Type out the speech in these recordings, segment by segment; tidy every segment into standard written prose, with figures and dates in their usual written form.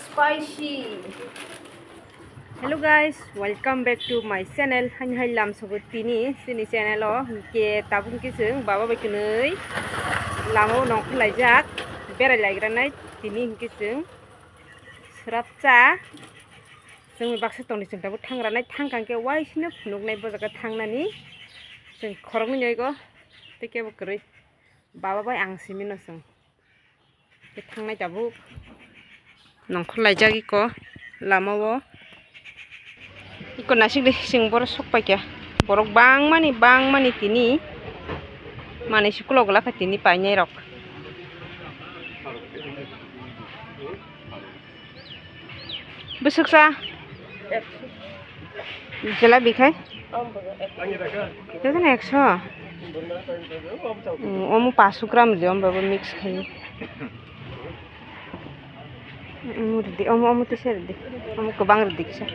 Spicy. Hello guys, welcome back to my channel. Hai lam sobat Tini sini channel lo ke tabung kiseng baba baiknoi lamo nong laijak berai laigranai Tini kiseng serapca जों बाक्सा तंनि जों दाबो थांग्रानाय थांखांके वाइसनो फुनुगनाय बजागा थांनानि जों खरगनि जायगो तेके बकरै बाबा बाय आं सिमिनो जों के थांनाय दाबो नंखर लाइजागिको लामावो इको नासिक जों बर सकपायके बरक बांमानि तिनि माने स्कुलाव गला खातिनि पाइनाय रक besuksa jela bikai itu kan 100 om 500 gram dia om bawa mix khai om tuh share deh om kebang redik sih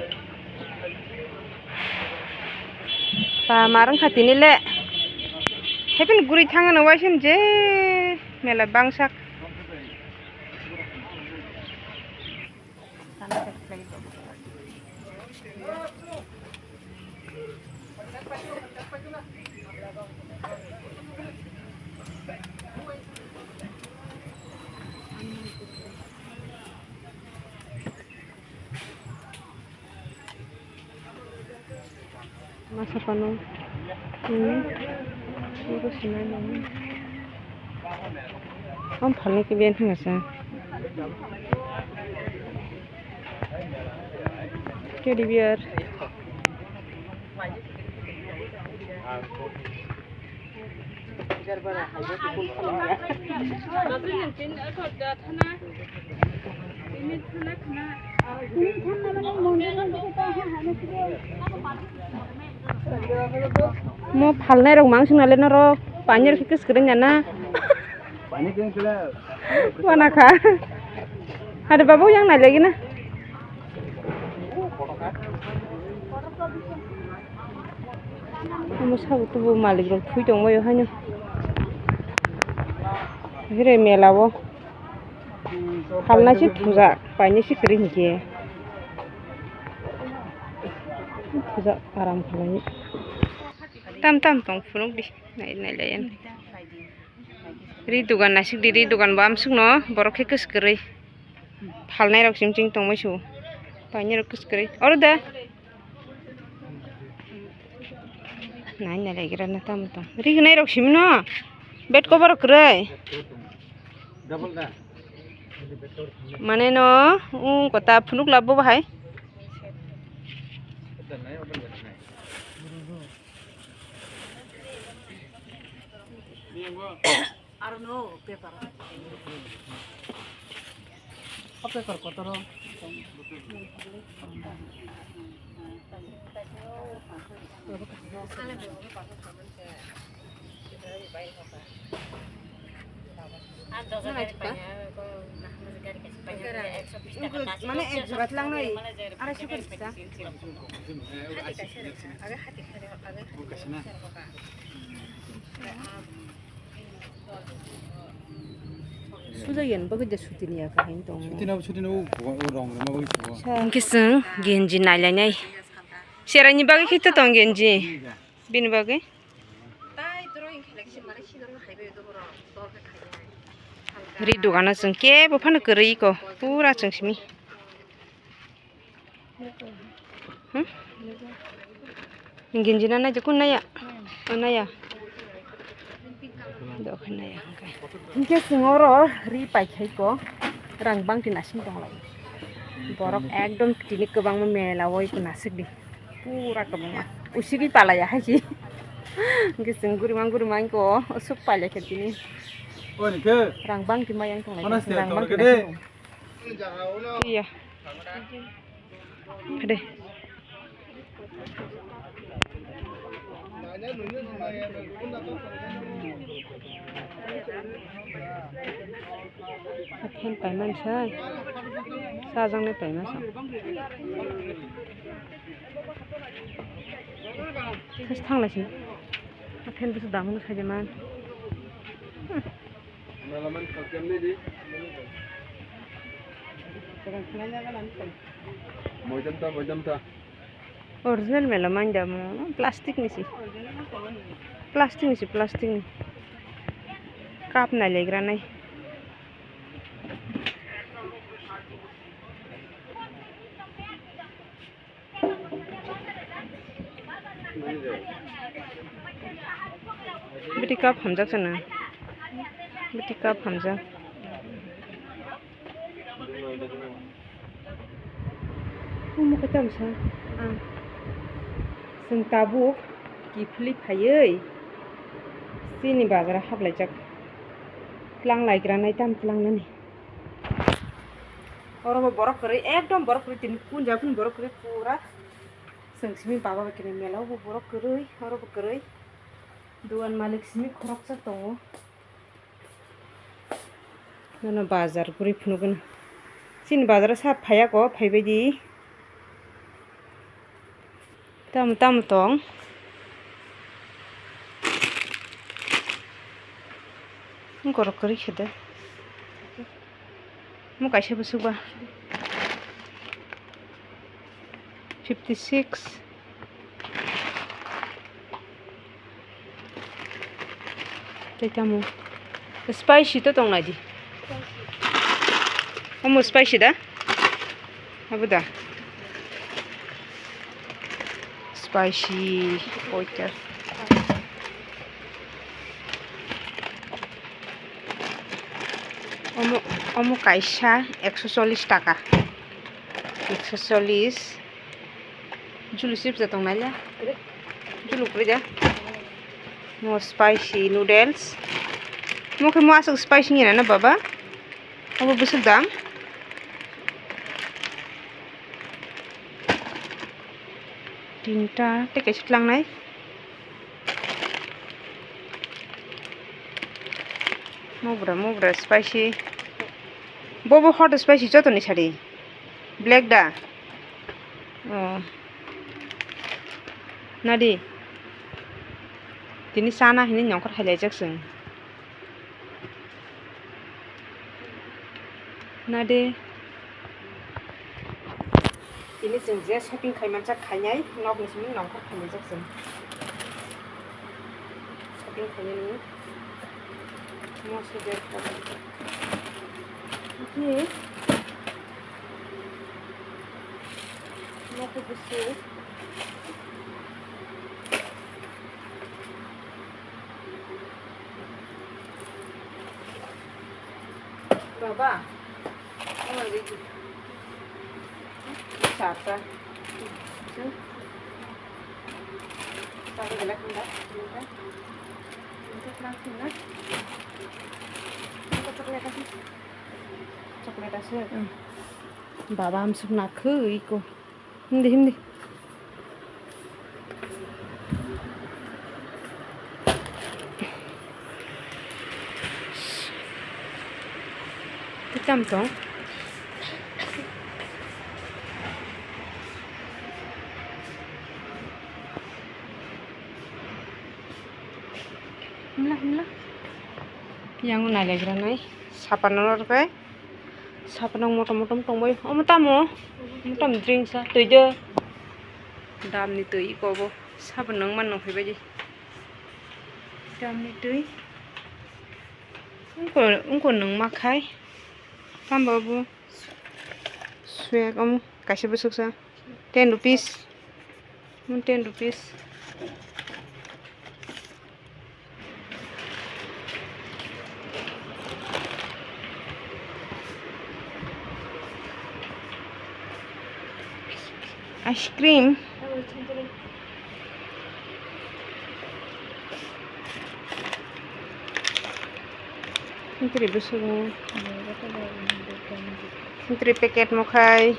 pamarang hati nile hepin guri tangan awasin je mela bangsak masa panu ini urus ini om paling kebian nggak sih jadi biar mau palnya rong mang sing nalen ro panyer kikis keren yana pani keng kela wana kha ada babu yang nai lagi na kamu sabu tuh malik ro thui dong moyo hanyo hire mela wo palna sih puja pani sih kering ke puja aram khalai tam tong fulung di nai layan ri dugan nasik di ri dugan bam sungno borok kekes kerei palnai rok simting tong maisu pani rok kes kerei orda nai nai gira na tam tong ri nai rok simno bed cover kerei double da mane no kota phunuk labo bahai I don't know paper. Apa paper kotor? Mana extra lang nih? Ada syukur bisa. 수저연 버그저 수진이야 그냥 또 수진하고 rong ma bagi ko kiseng genji nailanai serani bagi kita tong genji bin bagi tai drawing collection mari sinang haibe do boro dor ka khai ri dogana sengke bo phana kerei ko pura chengsimi genji nana je kun naya anaya do khanaya Ingke singoro ri pakai ko rang bang di nasi dong lagi borok ekdom tini kebang Mela woi ku nasik di pura kebang usigi pala ya haji ingke singguri mang ko usuk pala ke tini rang bang di mayang dong lagi rang bang iya ada Akan payman say, sajang ne payman sa. Terus tang lagi, akan bisa damun saja man. Original mela manja mo plastic ni sih. Plastic ni. Cup na legra nai. Bithi cup hamjak sana. Bithi cup hamjak. Mau kata misal, जों tabuk gifli payai, sini bazar hablajak, tlang laigrana itam tlang nani. Orang borok keri, ekdom borok keri tin punja pun borok keri pura, जों simi baba bekini mela borok keri, orang keri, duan malik simi korok satongo, nana bazar keri punugan, sini bazar sah payah ko payah bedi. Tam tong ngorok keri khede mu kaise busukba 56 tamu spicy to tong lagi kamu spicy dah apa dah spicy water. Omu kaisa 140 taka. 140. Julu sip jatong nala. Julu kerja. Mau spicy noodles. Mau ke mau asal spicy ni na baba. Apa besar dam? Tinta take lang nai. Mau bra spicy. Bobo hot spicy joto ni sari. Black da. Oh. Nadi. Tini sana ini nyongkor halajak seng. Nadi. Ini senja shopping kaiman cak kanyai, nok ni sini nongkor kanyai cak sen. Shopping kanyai ni, mau sudah apa? Ini, mau ke buiso. Baba, mau lagi. Chakha. Sabi galak nila. Chocolate ase. Baba am sub nakhu iko. Hindi. Kitam tong. Mela. Yang una legra nai. Sapanor kai. Sapanong motom tongboy. Omotamo. Motom drink sa tujo. Dam ni tui kobo. Sapanong man nong phaibaji. Dam ni tui. Ungko nong makai. Pambabu. Swag om kaise busuk sa. 10 rupees. 10 rupees. Ice cream. Sentri busuk. Sentri paket mo khai.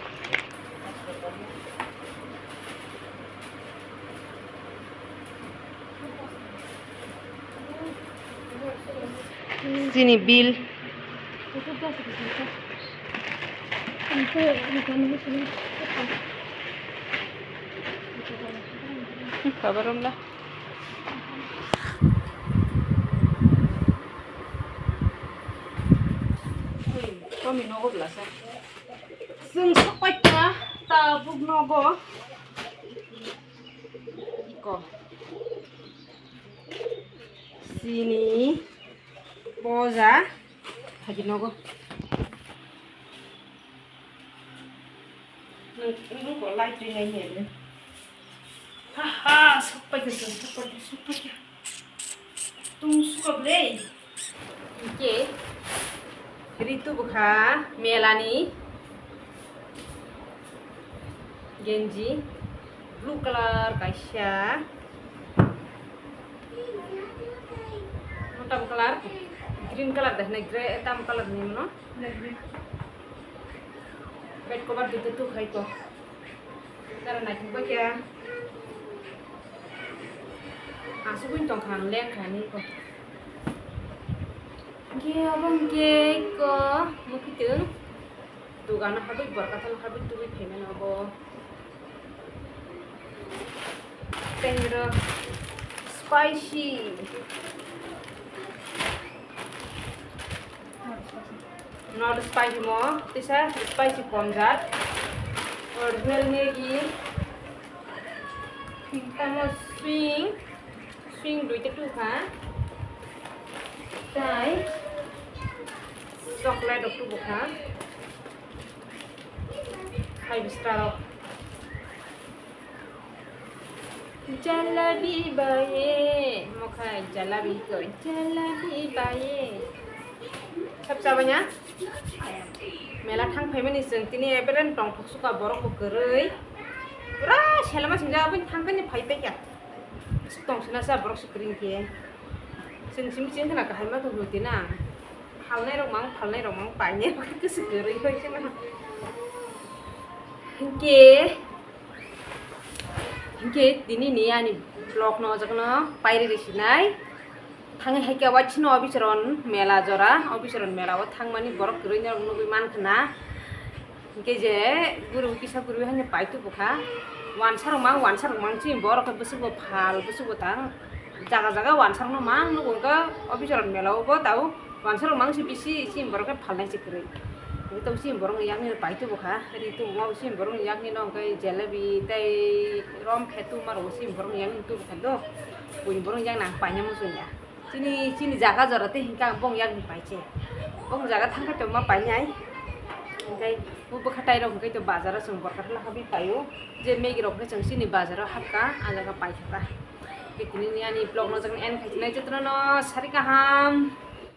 Sini bill. Kabarom lah. kami nogo belasa. Sung sepatnya tabuk nogo. Iko. Sini boza haji nogo. Nung ko light rin ngayon. Haha, sepatnya. Tung suka blay. Oke. Ritu buka Mela nih. Genji blue color kaisha. Hitam color, green color dah, nih grey hitam color nih no. Bed cover ditutup hai to. Karena naik buat ya. Asuhin tong kang leng kani ko. Abang ko mukiteng. Tugana habis berkata habis tuh payment abo. Tengro spicy. Not spicy mo, tisa spicy konjat. Original negi. Kita mau swing duit itu kan? Tay. Coklat itu bukan. Hai bistro. Jalabi baye, mau kai jalabi ko. Jalabi baye. Siapa-siapanya? Mela thang payment iseng tini eberen tong suka borok ko gerei. Ura selama sinja pun thang kan pai pe ya. Tong sina sa borok screen ke. Sin sim kana ka halma to hutina. Halnai romang panye ke segerei ko sima. Hingke tini ni ani vlog no jakno pairi resinai. Tangi hai kya wachino obisaron Mela jora obisaron Mela o thangmani borok gerei no nubi mankana. Hingke je guru kisa guru hanya paitu buka. Wansar romang sih borok ke besu tang. Jaga wansar no mang no gungka obisaron Mela o tahu wansar romang sih bisi sih borok ke phalnai sih gerei. Itu sih borong yang ni paitu buka. Itu mau sih borong yang ni nong kai jalebi tai rom petu maru sih borong yang itu bukan do. Punya borong yang nang panya musuhnya. Sini jaga jorate hingga bong yang paice. Bong jaga thangka cuma panyai. Kai bubu khatai rong kai to bazar sung borka lah habi payo. Je megi rong kai sini bazar hakka alaga paika. Kitini ni ani vlog no jang en kai nai jatra no sari kaham.